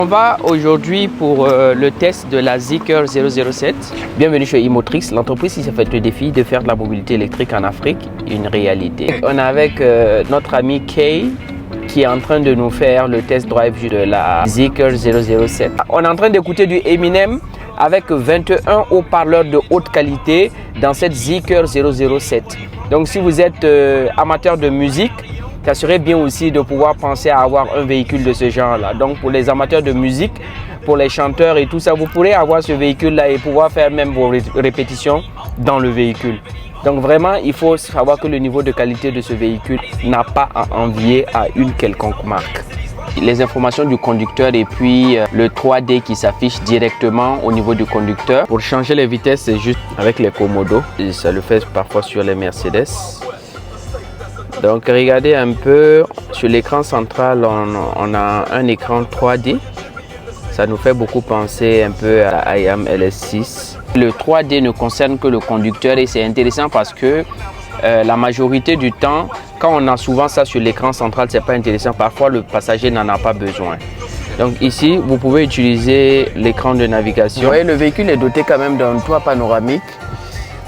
On va aujourd'hui pour le test de la Zeekr 007. Bienvenue chez Imotrix, l'entreprise qui s'est fait le défi de faire de la mobilité électrique en Afrique une réalité. On est avec notre ami Kay qui est en train de nous faire le test drive de la Zeekr 007. On est en train d'écouter du Eminem avec 21 haut-parleurs de haute qualité dans cette Zeekr 007. Donc si vous êtes amateur de musique, ça serait bien aussi de pouvoir penser à avoir un véhicule de ce genre-là. Donc pour les amateurs de musique, pour les chanteurs et tout ça, vous pourrez avoir ce véhicule-là et pouvoir faire même vos répétitions dans le véhicule. Donc vraiment, il faut savoir que le niveau de qualité de ce véhicule n'a pas à envier à une quelconque marque. Les informations du conducteur et puis le 3D qui s'affiche directement au niveau du conducteur. Pour changer les vitesses, c'est juste avec les commodos. Et ça le fait parfois sur les Mercedes. Donc regardez un peu, sur l'écran central, on a un écran 3D. Ça nous fait beaucoup penser un peu à IAM LS6. Le 3D ne concerne que le conducteur et c'est intéressant parce que la majorité du temps, quand on a souvent ça sur l'écran central, c'est pas intéressant. Parfois, le passager n'en a pas besoin. Donc ici, vous pouvez utiliser l'écran de navigation. Vous voyez, le véhicule est doté quand même d'un toit panoramique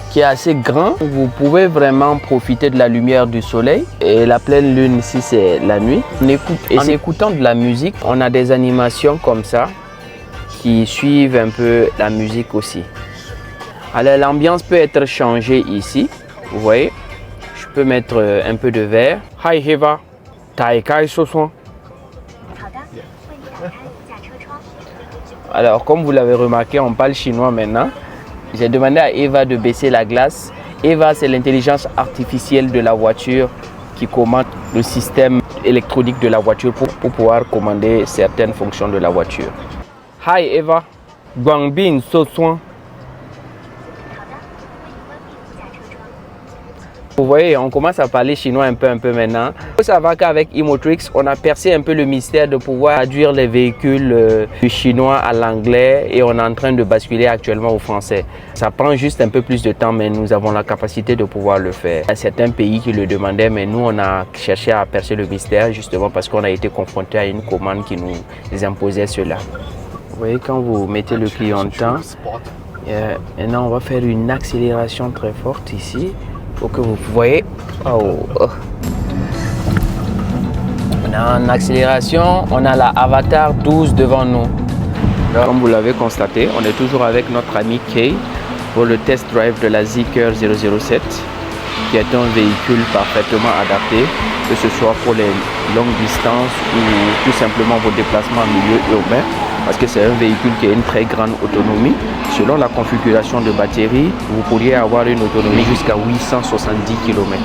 qui est assez grand. Vous pouvez vraiment profiter de la lumière du soleil et la pleine lune ici c'est la nuit. En écoutant de la musique, on a des animations comme ça qui suivent un peu la musique aussi. Alors l'ambiance peut être changée ici, vous voyez. Je peux mettre un peu de vert. Hi Eva, alors comme vous l'avez remarqué, on parle chinois maintenant. J'ai demandé à Eva de baisser la glace. Eva, c'est l'intelligence artificielle de la voiture qui commande le système électronique de la voiture pour pouvoir commander certaines fonctions de la voiture. Hi Eva, Guangbin Sosuan. Vous voyez, on commence à parler chinois un peu maintenant. Il faut savoir qu'avec Imotrix, on a percé un peu le mystère de pouvoir traduire les véhicules du chinois à l'anglais et on est en train de basculer actuellement au français. Ça prend juste un peu plus de temps, mais nous avons la capacité de pouvoir le faire. Il y a certains pays qui le demandaient, mais nous, on a cherché à percer le mystère justement parce qu'on a été confronté à une commande qui nous imposait cela. Vous voyez, quand vous mettez le clignotant, maintenant on va faire une accélération très forte ici. Pour que vous voyez, on a en accélération, on a la Avatar 12 devant nous. Comme vous l'avez constaté, on est toujours avec notre ami Kay pour le test drive de la Zeekr 007 qui est un véhicule parfaitement adapté, que ce soit pour les longues distances ou tout simplement vos déplacements en milieu urbain, parce que c'est un véhicule qui a une très grande autonomie. Selon la configuration de batterie, vous pourriez avoir une autonomie jusqu'à 870 km.